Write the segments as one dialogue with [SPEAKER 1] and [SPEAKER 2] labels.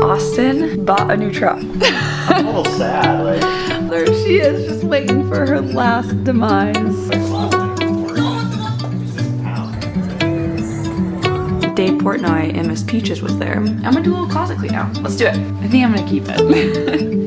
[SPEAKER 1] Austin bought a new truck.
[SPEAKER 2] I'm a little sad, like.
[SPEAKER 1] There she is, just waiting for her last demise. Dave Portnoy and Miss Peaches was there. I'm gonna do a little closet clean out. Let's do it. I think I'm gonna keep it.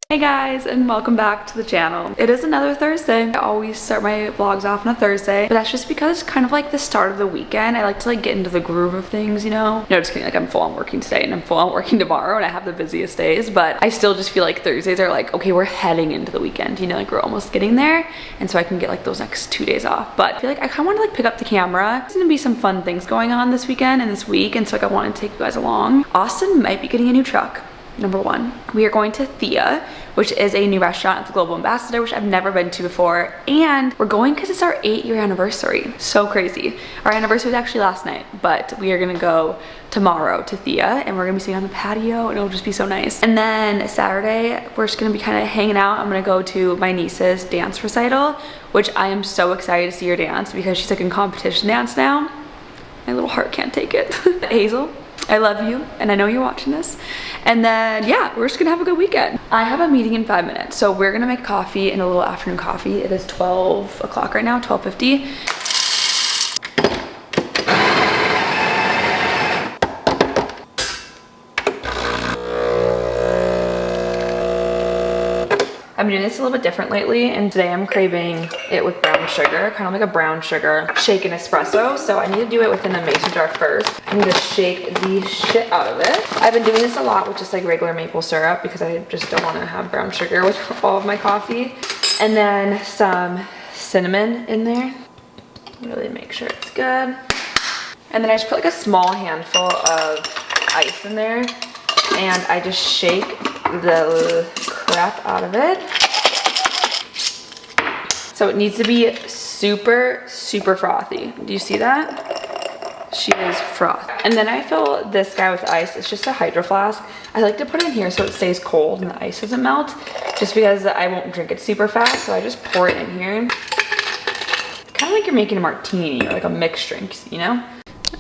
[SPEAKER 1] Hey guys, and welcome back to the channel. It is another Thursday. I always start my vlogs off on a Thursday, but that's just because it's kind of like the start of the weekend. I like to get into the groove of things, you know? No, just kidding, I'm full on working today and I'm full on working tomorrow and I have the busiest days, but I still just feel like Thursdays are okay, we're heading into the weekend, you know, we're almost getting there, and so I can get those next 2 days off. But I feel like I kind of want to pick up the camera. There's gonna be some fun things going on this weekend and this week, and so I wanted to take you guys along. Austin might be getting a new truck. Number one, we are going to Thea, which is a new restaurant at the Global Ambassador, which I've never been to before. And we're going because it's our 8-year anniversary. So crazy. Our anniversary was actually last night, but we are gonna go tomorrow to Thea and we're gonna be sitting on the patio and it'll just be so nice. And then Saturday, we're just gonna be kind of hanging out. I'm gonna go to my niece's dance recital, which I am so excited to see her dance because she's in competition dance now. My little heart can't take it. Hazel, I love you, and I know you're watching this. And then, yeah, we're just gonna have a good weekend. I have a meeting in 5 minutes, so we're gonna make coffee and a little afternoon coffee. It is 12 o'clock right now, 12:50. I've been doing this a little bit different lately, and today I'm craving it with brown sugar, kind of like a brown sugar shaken espresso. So I need to do it within a mason jar first. I need to shake the shit out of it. I've been doing this a lot with just regular maple syrup because I just don't want to have brown sugar with all of my coffee. And then some cinnamon in there. Really make sure it's good. And then I just put a small handful of ice in there, and I just shake the crap out of it. So it needs to be super, super frothy. Do you see that? She is froth. And then I fill this guy with ice. It's just a hydro flask. I like to put it in here so it stays cold and the ice doesn't melt, just because I won't drink it super fast. So I just pour it in here. It's kind of like you're making a martini or a mixed drink, you know?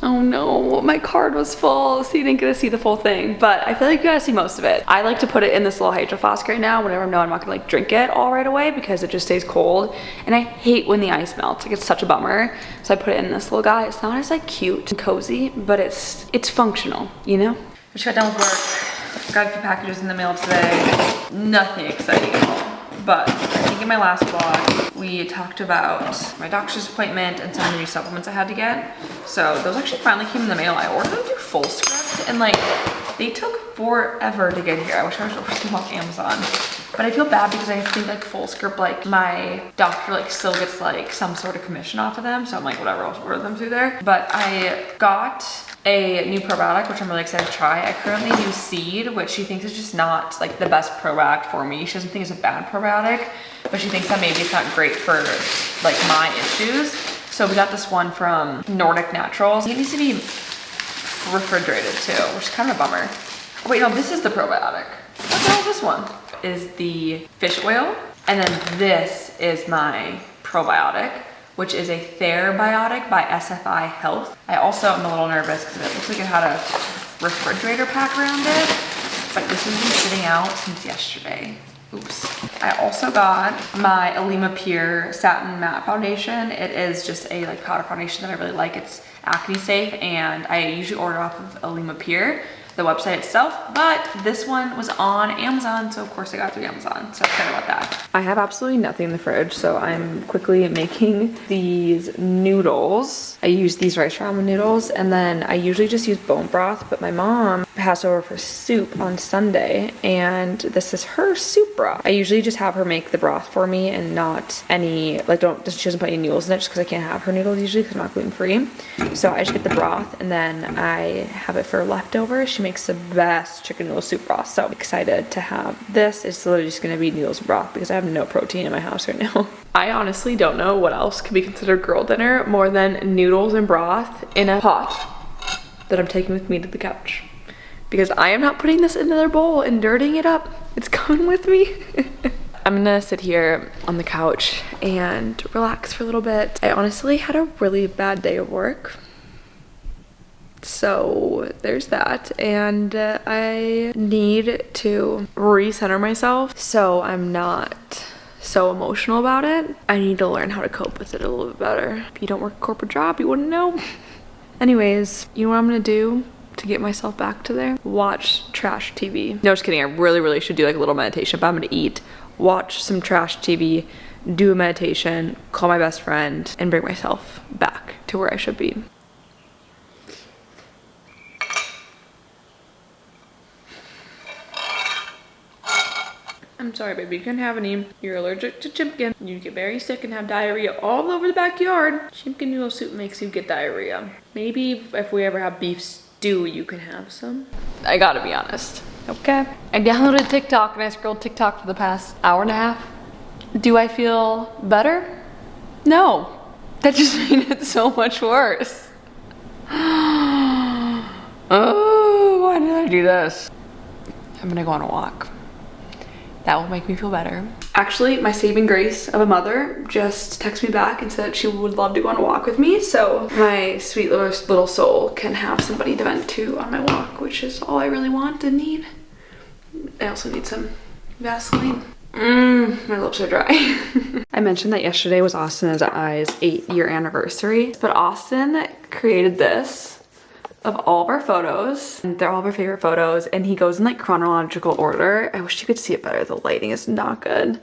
[SPEAKER 1] Oh no, my card was full, so you didn't get to see the full thing, but I feel like you gotta see most of it. I like to put it in this little hydro flask right now whenever I know I'm not gonna drink it all right away because it just stays cold, and I hate when the ice melts. It's such a bummer. So I put it in this little guy. It's not as cute and cozy, but it's functional, you know? I just got done with work. Got a few packages in the mail today. Nothing exciting at all. But I think in my last vlog, we talked about my doctor's appointment and some of the new supplements I had to get. So those actually finally came in the mail. I ordered them through Fullscript, and they took forever to get here. I wish I was ordering them off Amazon. But I feel bad because I think Fullscript, my doctor still gets some sort of commission off of them. So I'm whatever, I'll order them through there. But I got a new probiotic, which I'm really excited to try. I currently use Seed, which she thinks is just not the best probiotic for me. She doesn't think it's a bad probiotic, but she thinks that maybe it's not great for my issues. So we got this one from Nordic Naturals. It needs to be refrigerated too, which is kind of a bummer. Oh, wait, no, this is the probiotic. What the hell is this one? Is the fish oil, and then this is my probiotic, which is a Therabiotic by SFI Health. I also am a little nervous because it looks like it had a refrigerator pack around it, but this has been sitting out since yesterday. Oops. I also got my Alima Pure Satin Matte Foundation. It is just a powder foundation that I really like. It's acne safe, and I usually order off of Alima Pure, the website itself, but this one was on Amazon, so of course I got it through Amazon, so excited about that. I have absolutely nothing in the fridge, so I'm quickly making these noodles. I use these rice ramen noodles, and then I usually just use bone broth, but my mom passed over for soup on Sunday, and this is her soup broth. I usually just have her make the broth for me and not any, she doesn't put any noodles in it just because I can't have her noodles usually because I'm not gluten-free. So I just get the broth, and then I have it for leftovers. She makes the best chicken noodle soup broth, so I'm excited to have this. It's literally just gonna be noodles and broth because I have no protein in my house right now. I honestly don't know what else could be considered girl dinner more than noodles and broth in a pot that I'm taking with me to the couch, because I am not putting this in another bowl and dirtying it up. It's coming with me. I'm gonna sit here on the couch and relax for a little bit. I honestly had a really bad day of work. So there's that, and I need to recenter myself so I'm not so emotional about it. I need to learn how to cope with it a little bit better. If you don't work a corporate job, you wouldn't know. Anyways, you know what I'm gonna do to get myself back to there? Watch trash TV. No, just kidding. I really should do like a little meditation, but I'm gonna eat, watch some trash TV, do a meditation, call my best friend, and bring myself back to where I should be. I'm sorry, baby, you can't have any. You're allergic to chimpkin. You get very sick and have diarrhea all over the backyard. Chimpkin noodle soup makes you get diarrhea. Maybe if we ever have beef stew, you can have some. I gotta be honest, okay? I downloaded TikTok and I scrolled TikTok for the past hour and a half. Do I feel better? No. That just made it so much worse. Oh, why did I do this? I'm gonna go on a walk. That will make me feel better. Actually, my saving grace of a mother just texted me back and said she would love to go on a walk with me, so my sweet little soul can have somebody to vent to on my walk, which is all I really want and need. I also need some Vaseline. My lips are dry. I mentioned that yesterday was Austin and I's 8-year anniversary, but Austin created this of all of our photos, and they're all of our favorite photos, and he goes in like chronological order. I wish you could see it better. The lighting is not good,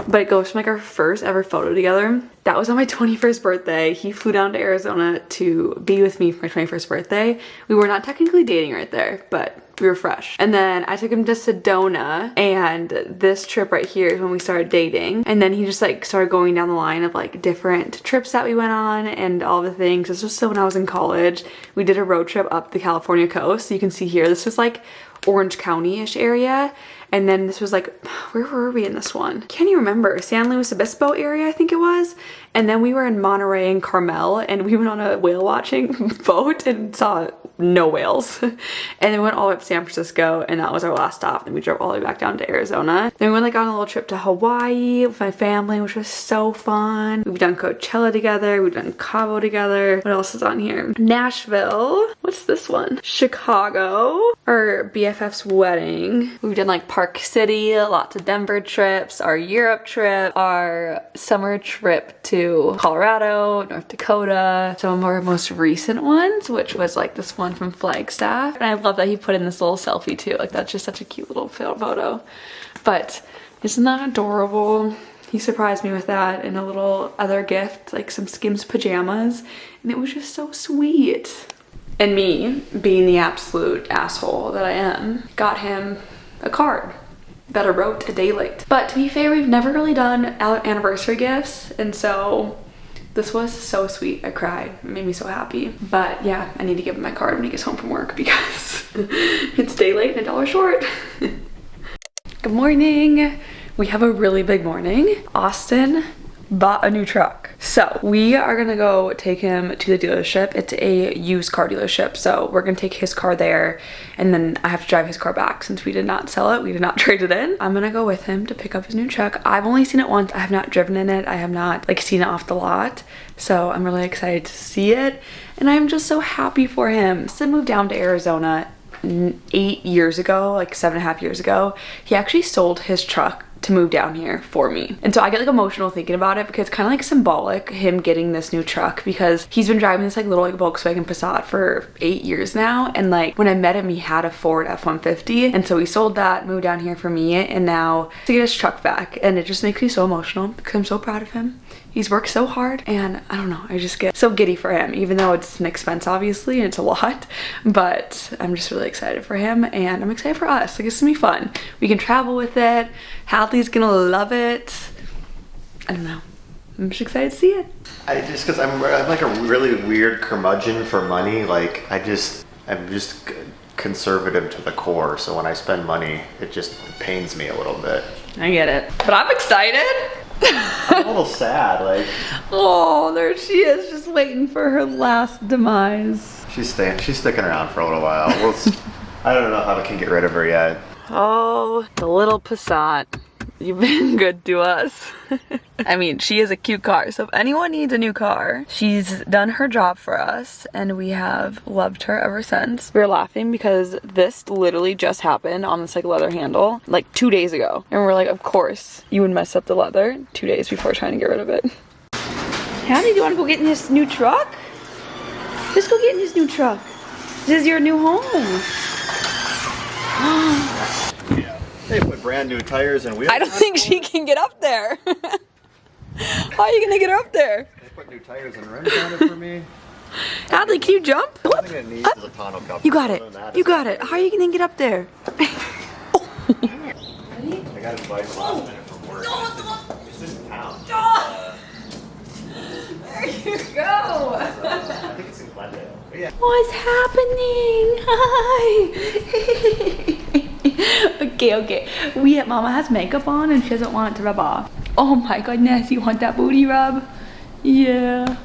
[SPEAKER 1] but it goes from like our first ever photo together. That was on my 21st birthday. He flew down to Arizona to be with me for my 21st birthday. We were not technically dating right there, but we were fresh. And then I took him to Sedona, and this trip right here is when we started dating. And then he just like started going down the line of like different trips that we went on and all the things. This was still when I was in college. We did a road trip up the California coast. So you can see here, this was like Orange County-ish area. And then this was like, where were we in this one? Can't even remember. San Luis Obispo area, I think it was. And then we were in Monterey and Carmel, and we went on a whale watching boat and saw no whales. And then we went all the way up to San Francisco, and that was our last stop. And we drove all the way back down to Arizona. Then we went like on a little trip to Hawaii with my family, which was so fun. We've done Coachella together. We've done Cabo together. What else is on here? Nashville. What's this one? Chicago. Our BFF's wedding. We've done like Park City, lots of Denver trips, our Europe trip, our summer trip to Colorado, North Dakota, some of our most recent ones, which was like this one from Flagstaff. And I love that he put in this little selfie too. Like that's just such a cute little photo. But isn't that adorable? He surprised me with that and a little other gift, like some Skims pajamas. And it was just so sweet. And me, being the absolute asshole that I am, got him a card that I wrote a day late. But to be fair, we've never really done anniversary gifts, and so this was so sweet. I cried. It made me so happy. But yeah, I need to give him my card when he gets home from work because it's a day late and $1 short. Good morning. We have a really big morning. Austin bought a new truck. So we are gonna go take him to the dealership. It's a used car dealership. So we're gonna take his car there, and then I have to drive his car back since we did not sell it. We did not trade it in. I'm gonna go with him to pick up his new truck. I've only seen it once. I have not driven in it. I have not like seen it off the lot. So I'm really excited to see it. And I'm just so happy for him. Austin moved down to Arizona 8 years ago, like 7.5 years ago. He actually sold his truck to move down here for me. And so I get like emotional thinking about it because it's kind of like symbolic him getting this new truck, because he's been driving this like little like Volkswagen Passat for 8 years now. And like when I met him, he had a Ford F-150. And so he sold that, moved down here for me, and now to get his truck back. And it just makes me so emotional because I'm so proud of him. He's worked so hard, and I don't know, I just get so giddy for him, even though it's an expense obviously and it's a lot, but I'm just really excited for him, and I'm excited for us. Like, it's gonna be fun. We can travel with it. Hadley's gonna love it. I don't know. I'm just excited to see it.
[SPEAKER 2] Because I'm like a really weird curmudgeon for money. Like I'm just conservative to the core. So when I spend money, it just pains me a little bit.
[SPEAKER 1] I get it, but I'm excited.
[SPEAKER 2] I'm a little sad, like.
[SPEAKER 1] Oh, there she is, just waiting for her last demise.
[SPEAKER 2] She's sticking around for a little while. I don't know how we can get rid of her yet.
[SPEAKER 1] Oh, the little Passat. You've been good to us. I mean, she is a cute car, so if anyone needs a new car, she's done her job for us, and we have loved her ever since. We were laughing because this literally just happened on this like leather handle like 2 days ago. And we're like, of course, you would mess up the leather 2 days before trying to get rid of it. Honey, do you want to go get in this new truck? Just go get in this new truck. This is your new home.
[SPEAKER 2] They put brand new tires and wheels.
[SPEAKER 1] I don't think she can get up there. How are you gonna get her up there?
[SPEAKER 2] They put new tires and rims on it for me.
[SPEAKER 1] Hadley, can you jump?
[SPEAKER 2] The only thing it needs is a tonneau cover.
[SPEAKER 1] You got it.
[SPEAKER 2] Other than that,
[SPEAKER 1] You got it. How are you gonna get up there?
[SPEAKER 2] I got invited last minute from work. It's in town.
[SPEAKER 1] There you go.
[SPEAKER 2] I think it's in Glendale. But yeah.
[SPEAKER 1] What's happening? Hi. Okay. Mama has makeup on and she doesn't want it to rub off. Oh my goodness, you want that booty rub? Yeah.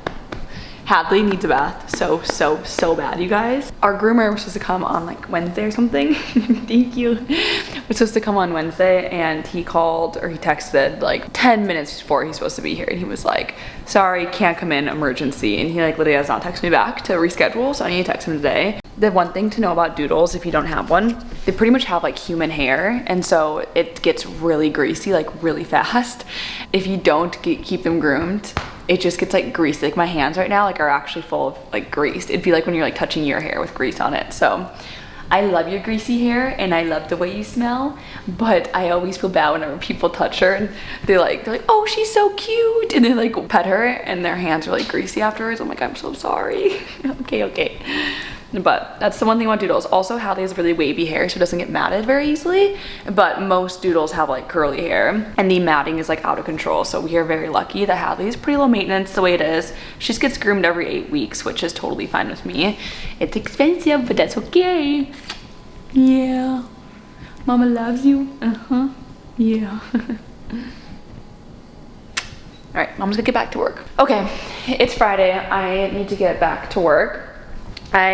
[SPEAKER 1] Hadley needs a bath so bad, you guys. Our groomer was supposed to come on like Wednesday or something. Thank you. Was supposed to come on Wednesday and he called or he texted like 10 minutes before he's supposed to be here and he was like, sorry, can't come in, emergency. And he like literally has not texted me back to reschedule, so I need to text him today. The one thing to know about doodles, if you don't have one, they pretty much have like human hair, and so it gets really greasy like really fast. If you don't keep them groomed, it just gets like greasy. Like my hands right now like are actually full of like grease. It'd be like when you're like touching your hair with grease on it. So I love your greasy hair and I love the way you smell, but I always feel bad whenever people touch her and they're like, oh, she's so cute, and they like pet her and their hands are like greasy afterwards. I'm like, I'm so sorry. Okay. But that's the one thing about doodles. Also, Hadley has really wavy hair, so it doesn't get matted very easily. But most doodles have like curly hair, and the matting is like out of control. So we are very lucky that Hadley is pretty low maintenance the way it is. She just gets groomed every 8 weeks, which is totally fine with me. It's expensive, but that's okay. Yeah. Mama loves you. Yeah. All right, Mama's gonna get back to work. Okay, it's Friday. I need to get back to work. I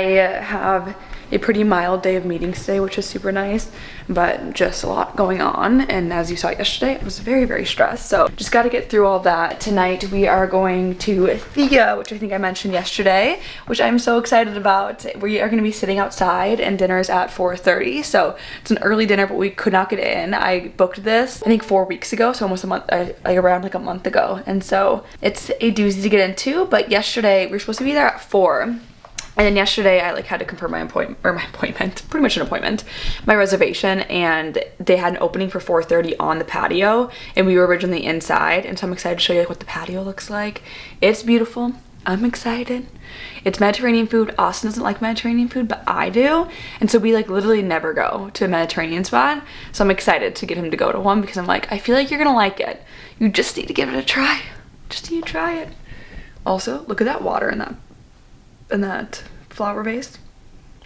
[SPEAKER 1] have a pretty mild day of meetings today, which is super nice, but just a lot going on. And as you saw yesterday, I was very, very stressed. So just got to get through all that. Tonight we are going to Thea, which I think I mentioned yesterday, which I'm so excited about. We are going to be sitting outside and dinner's at 4:30. So it's an early dinner, but we could not get in. I booked this, I think 4 weeks ago. So almost a month, around like a month ago. And so it's a doozy to get into. But yesterday we were supposed to be there at 4. And then yesterday I like had to confirm my appointment, pretty much an appointment, my reservation, and they had an opening for 4:30 on the patio, and we were originally inside, and so I'm excited to show you like what the patio looks like. It's beautiful. I'm excited. It's Mediterranean food. Austin doesn't like Mediterranean food, but I do, and so we like literally never go to a Mediterranean spot, so I'm excited to get him to go to one because I'm like, I feel like you're gonna like it. You just need to give it a try. Just need to try it. Also, look at that water in that flower vase.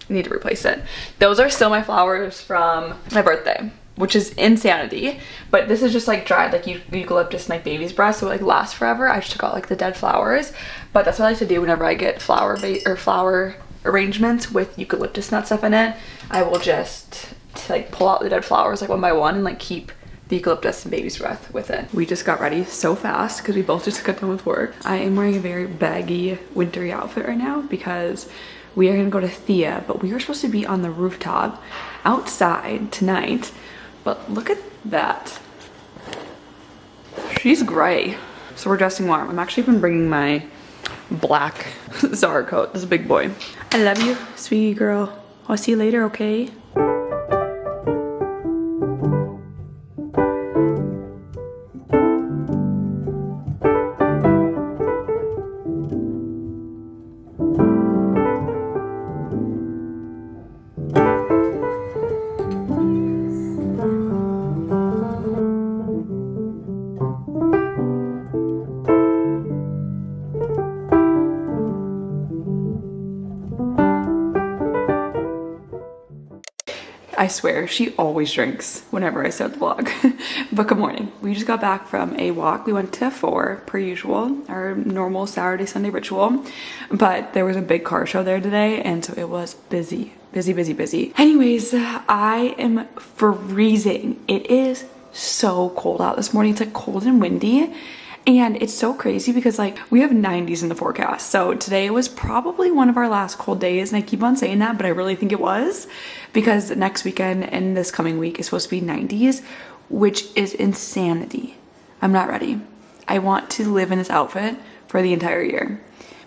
[SPEAKER 1] I need to replace it. Those are still my flowers from my birthday, which is insanity, but this is just like dried like eucalyptus and like baby's breath, so it like lasts forever. I just took out like the dead flowers, but that's what I like to do whenever I get flower arrangements with eucalyptus nut stuff in it. I will just like pull out the dead flowers like one by one and like keep the eucalyptus and baby's breath with it. We just got ready so fast because we both just got done with work. I am wearing a very baggy wintry outfit right now because we are gonna go to Thea, but we were supposed to be on the rooftop outside tonight, but look at that. She's gray. So we're dressing warm. I'm actually been bringing my black Zara coat. This is a big boy. I love you, sweetie girl. I'll see you later, okay? I swear, she always drinks whenever I start the vlog. But good morning. We just got back from a walk. We went to 4, per usual, our normal Saturday, Sunday ritual. But there was a big car show there today, and so it was busy. Anyways, I am freezing. It is so cold out this morning. It's like cold and windy. And it's so crazy because like we have 90s in the forecast. So today was probably one of our last cold days. And I keep on saying that, but I really think it was, because next weekend and this coming week is supposed to be 90s, which is insanity. I'm not ready. I want to live in this outfit for the entire year.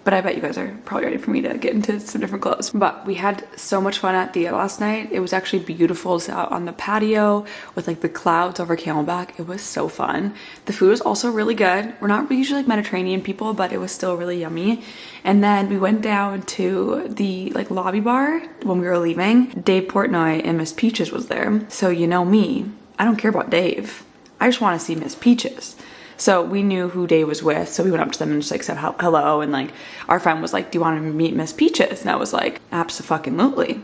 [SPEAKER 1] But I bet you guys are probably ready for me to get into some different clothes. But we had so much fun at Thea last night. It was actually beautiful. It's out on the patio with like the clouds over Camelback. It was so fun. The food was also really good. We're not usually like Mediterranean people, but it was still really yummy. And then we went down to the like lobby bar when we were leaving. Dave Portnoy and Miss Peaches was there. So you know me, I don't care about Dave. I just want to see Miss Peaches. So we knew who Dave was with, so we went up to them and just like said hello, and like our friend was like, do you want to meet Miss Peaches? And I was like, abso-fucking-lutely.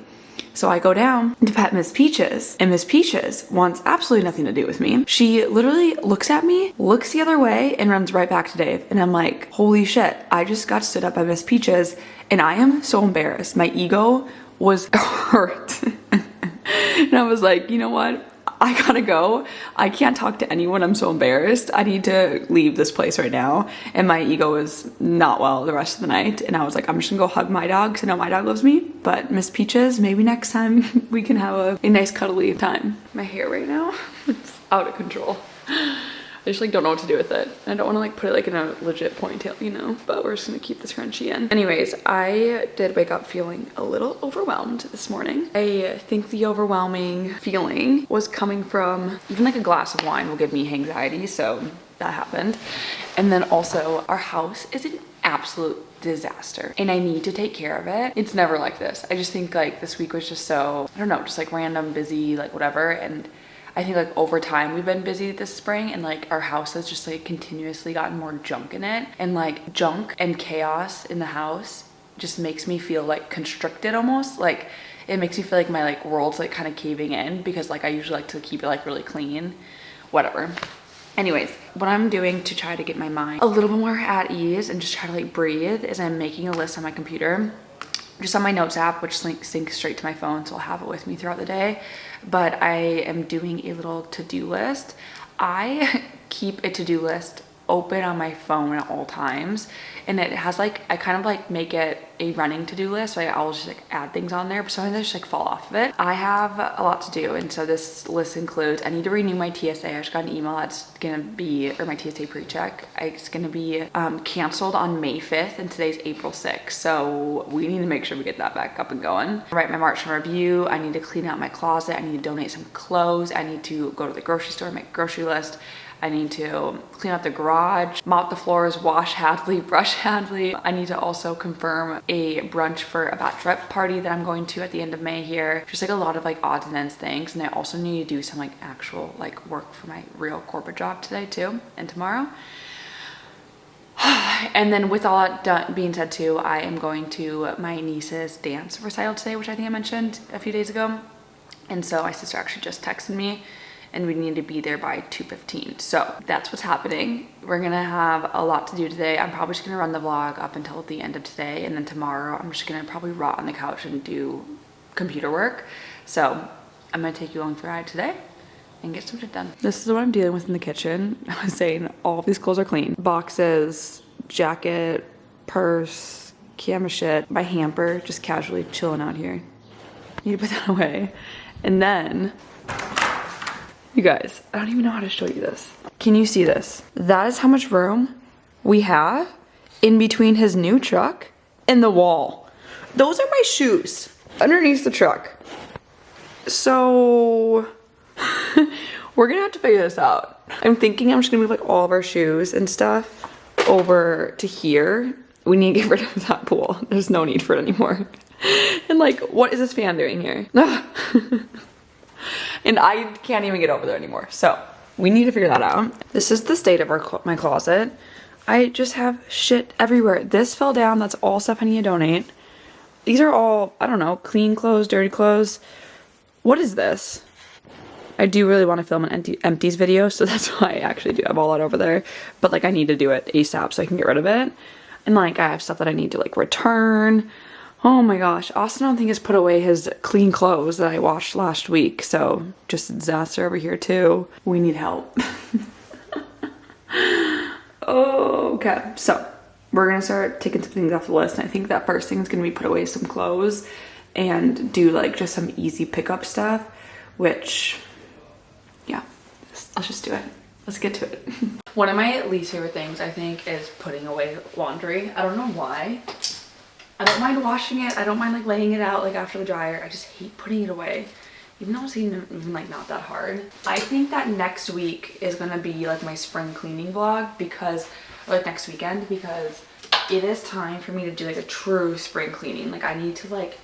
[SPEAKER 1] So I go down to pet Miss Peaches, and Miss Peaches wants absolutely nothing to do with me. She literally looks at me, looks the other way, and runs right back to Dave. And I'm like, holy shit, I just got stood up by Miss Peaches, and I am so embarrassed. My ego was hurt. And I was like, you know what? I gotta go. I can't talk to anyone. I'm so embarrassed. I need to leave this place right now. And my ego was not well the rest of the night. And I was like, I'm just gonna go hug my dog because I know my dog loves me. But Miss Peaches, maybe next time we can have a nice cuddly time. My hair right now, it's out of control. I just like don't know what to do with it. I don't want to like put it like in a legit ponytail, you know, but we're just gonna keep this scrunchie in. Anyways, I did wake up feeling a little overwhelmed this morning. I think the overwhelming feeling was coming from even like a glass of wine will give me anxiety, so that happened. And then also our house is an absolute disaster and I need to take care of it. It's never like this. I just think like this week was just so, I don't know, just like random, busy, like whatever. And I think like over time we've been busy this spring, and like our house has just like continuously gotten more junk in it, and like junk and chaos in the house just makes me feel like constricted almost. Like it makes me feel like my like world's like kind of caving in, because like I usually like to keep it like really clean, whatever. Anyways, what I'm doing to try to get my mind a little bit more at ease and just try to like breathe is I'm making a list on my computer, just on my notes app, which syncs straight to my phone, so I'll have it with me throughout the day. But I am doing a little to-do list. I keep a to-do list open on my phone at all times, and it has like, I kind of like make it a running to-do list, so I'll just like add things on there, but sometimes I just like fall off of it. I have a lot to do, and so this list includes, I need to renew my TSA. I just got an email that's gonna be, or my TSA pre-check, it's gonna be canceled on May 5th, and today's April 6th, so we need to make sure we get that back up and going. Write my March in review. I need to clean out my closet. I need to donate some clothes. I need to go to the grocery store, make a grocery list. I need to clean out the garage, mop the floors, wash Hadley, brush Hadley. I need to also confirm a brunch for a bachelorette party that I'm going to at the end of May here. Just like a lot of like odds and ends things. And I also need to do some like actual like work for my real corporate job today too, and tomorrow. And then with all that being said too, I am going to my niece's dance recital today, which I think I mentioned a few days ago. And so my sister actually just texted me, and we need to be there by 2:15. So that's what's happening. We're gonna have a lot to do today. I'm probably just gonna run the vlog up until the end of today, and then tomorrow I'm just gonna probably rot on the couch and do computer work. So I'm gonna take you along for a ride today and get some shit done. This is what I'm dealing with in the kitchen. I was saying all of these clothes are clean. Boxes, jacket, purse, camera shit, my hamper, just casually chilling out here. Need to put that away. And then, you guys, I don't even know how to show you this. Can you see this? That is how much room we have in between his new truck and the wall. Those are my shoes underneath the truck. So we're gonna have to figure this out. I'm thinking I'm just gonna move like all of our shoes and stuff over to here. We need to get rid of that pool. There's no need for it anymore. And like, what is this fan doing here? And I can't even get over there anymore. So we need to figure that out. This is the state of my closet. I just have shit everywhere. This fell down. That's all stuff I need to donate. These are all, I don't know, clean clothes, dirty clothes. What is this? I do really want to film an empties video, so that's why I actually do have all that over there. But like, I need to do it ASAP so I can get rid of it. And like, I have stuff that I need to like return. Oh my gosh, Austin I don't think has put away his clean clothes that I washed last week, so just a disaster over here too. We need help. Okay, so we're gonna start taking some things off the list, and I think that first thing is gonna be put away some clothes and do like just some easy pickup stuff, which, yeah, let's just do it. Let's get to it. One of my least favorite things I think is putting away laundry. I don't know why. I don't mind washing it. I don't mind like laying it out like after the dryer. I just hate putting it away, even though it's even like not that hard. I think that next week is gonna be like my spring cleaning vlog, because, or like next weekend, because it is time for me to do like a true spring cleaning. Like I need to like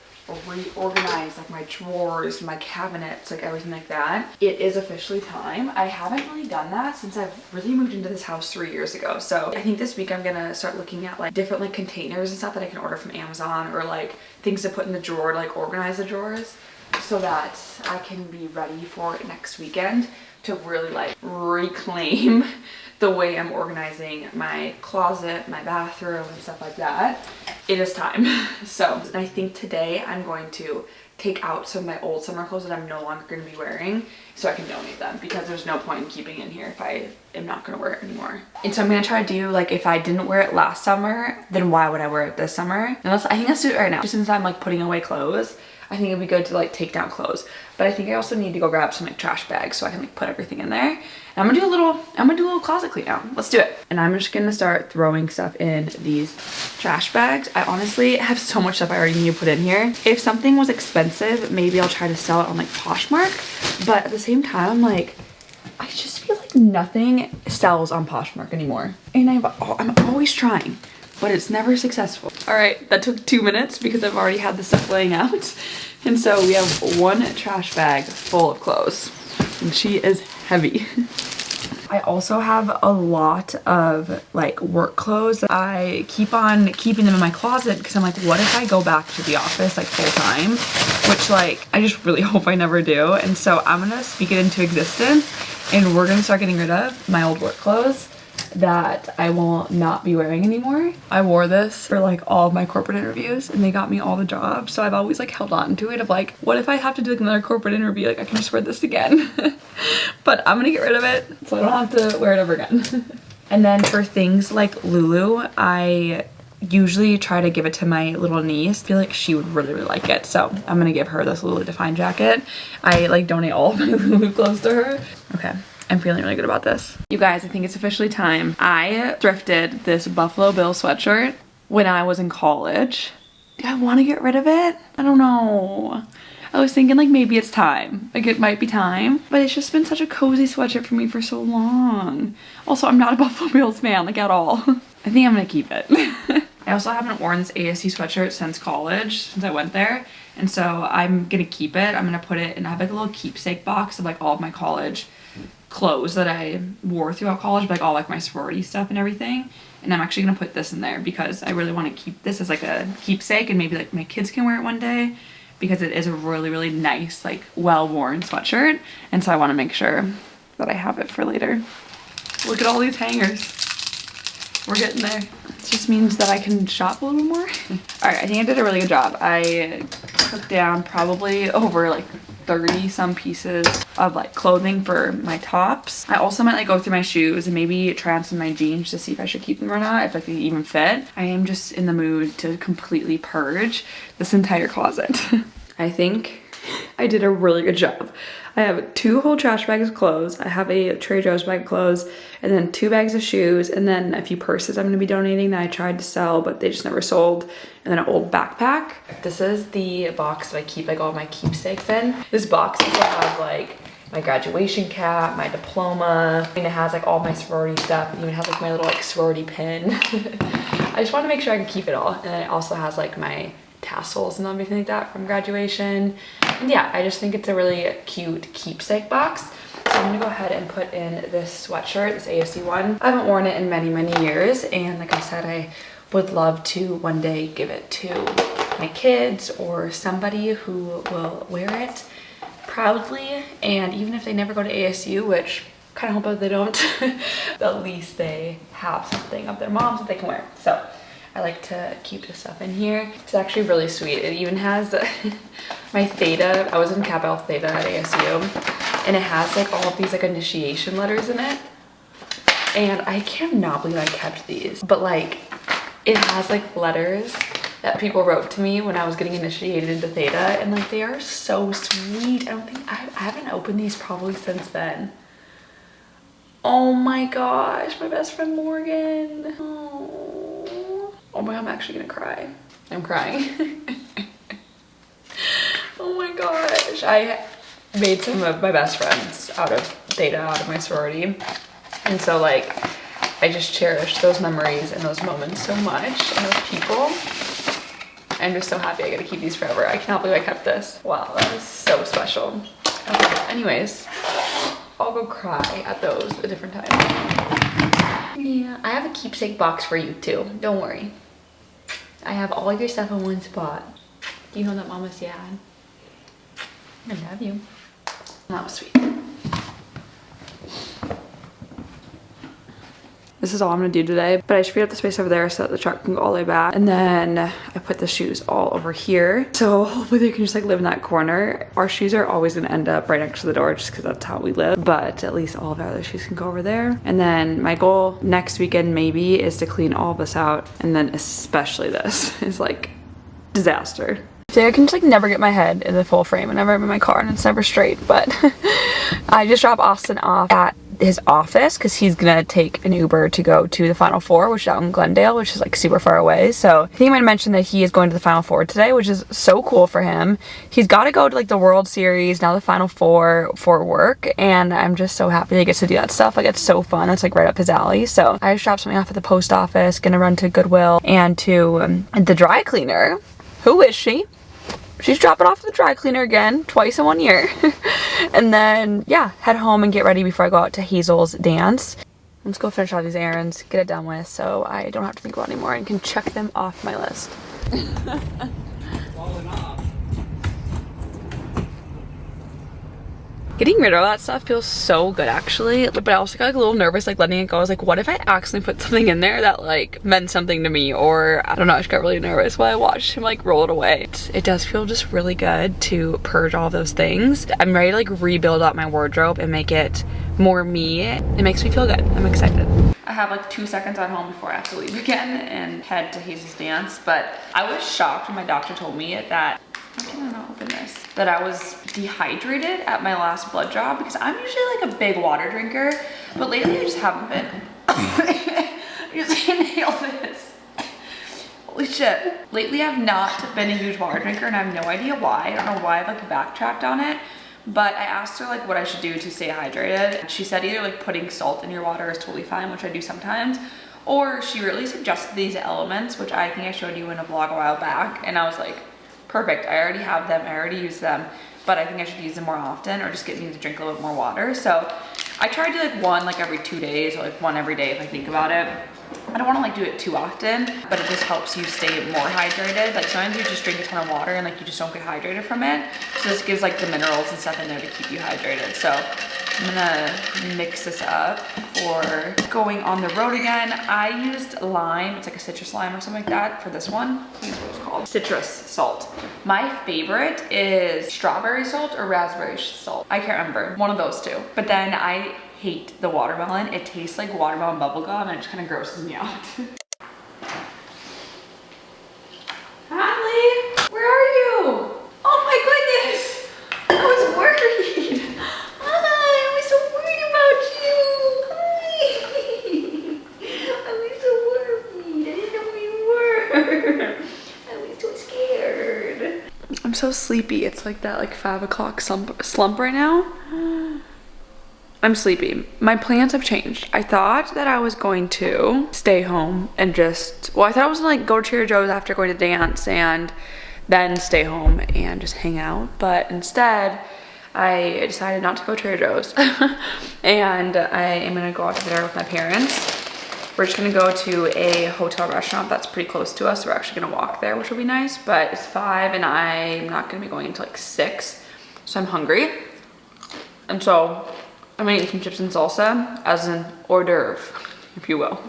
[SPEAKER 1] reorganize like my drawers, my cabinets, like everything like that. It is officially time. I haven't really done that since I've really moved into this house 3 years ago. So I think this week I'm gonna start looking at like different like containers and stuff that I can order from Amazon, or like things to put in the drawer to like organize the drawers, so that I can be ready for next weekend to really like reclaim the way I'm organizing my closet, my bathroom, and stuff like that. It is time. So I think today I'm going to take out some of my old summer clothes that I'm no longer going to be wearing, so I can donate them, because there's no point in keeping it in here if I am not going to wear it anymore. And so I'm going to try to do like, if I didn't wear it last summer, then why would I wear it this summer? And I think let's do it right now. Just since I'm like putting away clothes, I think it'd be good to like take down clothes. But I think I also need to go grab some like trash bags so I can like put everything in there. And I'm gonna do a little closet clean out. Let's do it. And I'm just gonna start throwing stuff in these trash bags. I honestly have so much stuff I already need to put in here. If something was expensive, maybe I'll try to sell it on like Poshmark. But at the same time, I'm like, I just feel like nothing sells on Poshmark anymore. And I'm always trying, but it's never successful. All right, that took 2 minutes because I've already had the stuff laying out. And so we have one trash bag full of clothes, and she is heavy. I also have a lot of like work clothes. I keep on keeping them in my closet because I'm like, what if I go back to the office like full time? Which like, I just really hope I never do. And so I'm gonna speak it into existence, and we're gonna start getting rid of my old work clothes that I will not be wearing anymore. I wore this for like all of my corporate interviews, and they got me all the jobs, so I've always like held on to it of like, what if I have to do like another corporate interview, like I can just wear this again. But I'm gonna get rid of it so I don't have to wear it ever again. And then for things like Lulu, I usually try to give it to my little niece. I feel like she would really like it, so I'm gonna give her this Lulu Define jacket. I like donate all of my Lulu clothes to her. Okay, I'm feeling really good about this. You guys, I think it's officially time. I thrifted this Buffalo Bill sweatshirt when I was in college. Do I want to get rid of it? I don't know. I was thinking like maybe it's time. Like it might be time, but it's just been such a cozy sweatshirt for me for so long. Also, I'm not a Buffalo Bills fan, like at all. I think I'm gonna keep it. I also haven't worn this ASU sweatshirt since college, since I went there. And so I'm gonna keep it. I'm gonna put it in, I have like a little keepsake box of like all of my college clothes that I wore throughout college, like all like my sorority stuff and everything. And I'm actually gonna put this in there because I really want to keep this as like a keepsake, and maybe like my kids can wear it one day, because it is a really nice, like well-worn sweatshirt. And so I want to make sure that I have it for later. Look at all these hangers. We're getting there. It just means that I can shop a little more. All right, I think I did a really good job. I took down probably over like 30 some pieces of like clothing for my tops. I also might like go through my shoes and maybe try on some of my jeans to see if I should keep them or not, if like they even fit. I am just in the mood to completely purge this entire closet. I think I did a really good job. I have 2 whole trash bags of clothes. I have a Trader Joe's bag of clothes, and then 2 bags of shoes, and then a few purses I'm gonna be donating that I tried to sell, but they just never sold, and then an old backpack. This is the box that I keep like all my keepsakes in. This box also has like my graduation cap, my diploma, and it has like all my sorority stuff. It even has like my little like sorority pin. I just want to make sure I can keep it all. And then it also has like my tassels and everything like that from graduation. And yeah, I just think it's a really cute keepsake box. So I'm gonna go ahead and put in this sweatshirt, this ASC one. I haven't worn it in many years, and like I said, I would love to one day give it to my kids or somebody who will wear it proudly. And even if they never go to ASU, which kind of hope that they don't, at least they have something of their moms that they can wear. So I like to keep this stuff in here. It's actually really sweet. It even has my theta. I was in Kappa Alpha Theta at ASU, and it has like all of these like initiation letters in it. And I cannot believe I kept these, but like it has like letters that people wrote to me when I was getting initiated into Theta, and like they are so sweet. I haven't opened these probably since then. Oh my gosh, my best friend Morgan. Oh my God, I'm actually gonna cry. I'm crying. Oh my gosh. I made some of my best friends out of Theta, out of my sorority. And so like, I just cherish those memories and those moments so much, and those people. I'm just so happy I get to keep these forever. I cannot believe I kept this. Wow, that is so special. Okay, anyways, I'll go cry at those a different time. Yeah, I have a keepsake box for you too. Don't worry. I have all your stuff in one spot. Do you know that Mama said? I love you. That was sweet. This is all I'm gonna do today, but I should free up the space over there so that the truck can go all the way back. And then I put the shoes all over here. So hopefully they can just like live in that corner. Our shoes are always gonna end up right next to the door just because that's how we live. But at least all of our other shoes can go over there. And then my goal next weekend maybe is to clean all of this out. And then especially this is like disaster. So I can just like never get my head in the full frame whenever I'm in my car, and it's never straight. But I just dropped Austin off at his office because he's gonna take an Uber to go to the Final Four, which is out in Glendale, which is like super far away. So I think he might mention that he is going to the Final Four today, which is so cool for him. He's got to go to like the World Series, now the Final Four for work, and I'm just so happy he gets to do that stuff. Like it's so fun. It's like right up his alley. So I just dropped something off at the post office, gonna run to Goodwill and to the dry cleaner. Who is she? She's dropping off to the dry cleaner again, twice in 1 year. And then, yeah, head home and get ready before I go out to Hazel's dance. Let's go finish all these errands, get it done with, so I don't have to think about it anymore and can check them off my list. Getting rid of all that stuff feels so good actually, but I also got like a little nervous like letting it go. I was like, what if I accidentally put something in there that like meant something to me, or I don't know, I just got really nervous while I watched him like roll it away. It does feel just really good to purge all those things. I'm ready to like rebuild up my wardrobe and make it more me. It makes me feel good. I'm excited. I have like 2 seconds at home before I have to leave again and head to Hazel's dance, but I was shocked when my doctor told me that how can I not open this? That I was dehydrated at my last blood draw, because I'm usually like a big water drinker, but lately I just haven't been. I just inhaled this. Holy shit. Lately I've not been a huge water drinker, and I have no idea why. I don't know why I've like backtracked on it, but I asked her like what I should do to stay hydrated. She said either like putting salt in your water is totally fine, which I do sometimes, or she really suggested these elements, which I think I showed you in a vlog a while back, and I was like, perfect, I already have them, I already use them, but I think I should use them more often, or just get me to drink a little bit more water. So I try to do like one like every 2 days, or like one every day if I think about it. I don't want to like do it too often, but it just helps you stay more hydrated. Like sometimes you just drink a ton of water and like you just don't get hydrated from it. So this gives like the minerals and stuff in there to keep you hydrated. So I'm gonna mix this up for going on the road again. I used lime, it's like a citrus lime or something like that for this one. I think that's what it's called. Citrus salt. My favorite is strawberry salt or raspberry salt. I can't remember, one of those two. But then I hate the watermelon. It tastes like watermelon bubblegum and it just kind of grosses me out. Hadley, where are you? Oh my goodness, I was worried. Hi, I was so worried about you. Hi. I was so worried. I didn't know where you were. I was so scared. I'm so sleepy. It's like that like 5 o'clock slump right now. I'm sleepy. My plans have changed. I thought that I was going to stay home and just, well, I thought I was gonna like go to Trader Joe's after going to dance and then stay home and just hang out. But instead, I decided not to go to Trader Joe's. And I am gonna go out to dinner with my parents. We're just gonna go to a hotel restaurant that's pretty close to us. We're actually gonna walk there, which will be nice, but it's 5 and I'm not gonna be going until like 6. So I'm hungry. And so I'm gonna eat some chips and salsa as an hors d'oeuvre, if you will.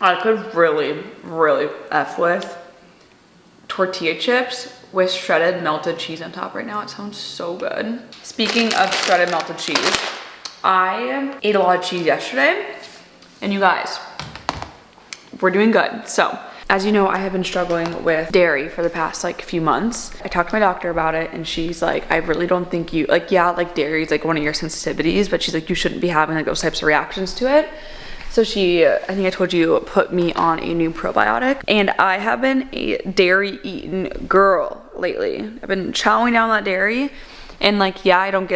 [SPEAKER 1] I could really, really F with tortilla chips with shredded melted cheese on top right now. It sounds so good. Speaking of shredded melted cheese, I ate a lot of cheese yesterday, and you guys, we're doing good. So, as you know, I have been struggling with dairy for the past like few months. I talked to my doctor about it, and she's like, I really don't think you, like, yeah, like dairy is like one of your sensitivities, but she's like, you shouldn't be having like those types of reactions to it. So she, I think I told you, put me on a new probiotic, and I have been a dairy eating girl lately. I've been chowing down that dairy, and like, yeah, I don't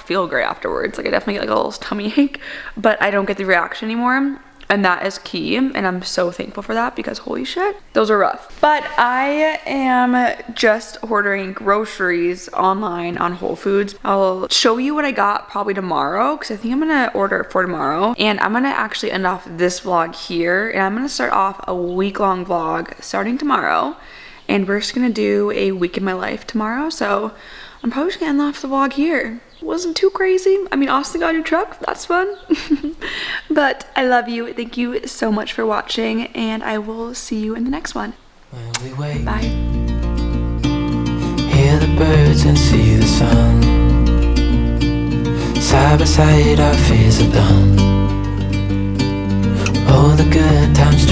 [SPEAKER 1] feel great afterwards. Like I definitely get like a little tummy ache, but I don't get the reaction anymore. And that is key, and I'm so thankful for that because holy shit, those are rough. But I am just ordering groceries online on Whole Foods. I'll show you what I got probably tomorrow because I think I'm gonna order for tomorrow. And I'm gonna actually end off this vlog here, and I'm gonna start off a week-long vlog starting tomorrow. And we're just gonna do a week in my life tomorrow, so I'm probably just gonna end off the vlog here. Wasn't too crazy. I mean, Austin got a new truck, that's fun. But I love you. Thank you so much for watching, and I will see you in the next one.
[SPEAKER 3] When we wake,
[SPEAKER 1] Bye.
[SPEAKER 3] hear the birds and see the sun. Side by side our fears are done. All the good times